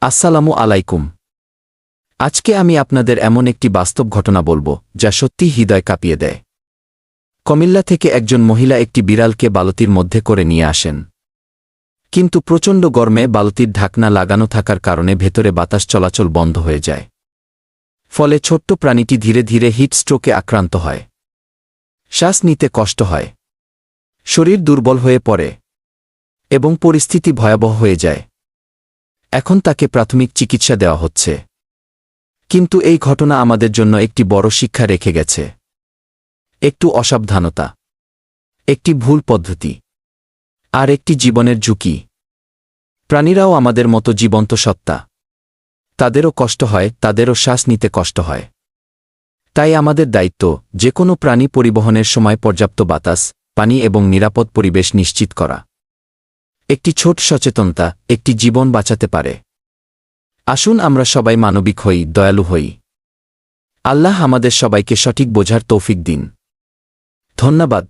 আসসালামু আলাইকুম। আজকে আমি আপনাদের এমন একটি বাস্তব ঘটনা বলবো যা সত্যিই হৃদয় কাঁপিয়ে দেয়। কুমিল্লা থেকে একজন মহিলা একটি বিড়ালকে বালতির মধ্যে করে নিয়ে আসেন। কিন্তু প্রচণ্ড গরমে বালতির ঢাকনা লাগানো থাকার কারণে ভেতরে বাতাস চলাচল বন্ধ হয়ে যায়। ফলে ছোট্ট প্রাণীটি ধীরে ধীরে হিট স্ট্রোকে আক্রান্ত হয়। শ্বাস নিতে কষ্ট হয়, শরীর দুর্বল হয়ে পড়ে এবং পরিস্থিতি ভয়াবহ হয়ে যায়। এখন তাকে প্রাথমিক চিকিৎসা দেওয়া হচ্ছে। কিন্তু এই ঘটনা আমাদের জন্য একটি বড় শিক্ষা রেখে গেছে। একটু অসাবধানতা, একটি ভুল পদ্ধতি, আর একটি জীবনের ঝুঁকি। প্রাণীরাও আমাদের মতো জীবন্ত সত্তা। তাদেরও কষ্ট হয়, তাদেরও শ্বাস নিতে কষ্ট হয়। তাই আমাদের দায়িত্ব যে কোনো প্রাণী পরিবহনের সময় পর্যাপ্ত বাতাস, পানি এবং নিরাপদ পরিবেশ নিশ্চিত করা। একটি ছোট সচেতনতা একটি জীবন বাঁচাতে পারে। আসুন আমরা সবাই মানবিক হই, দয়ালু হই। আল্লাহ আমাদের সবাইকে সঠিক বোঝার তৌফিক দিন। ধন্যবাদ।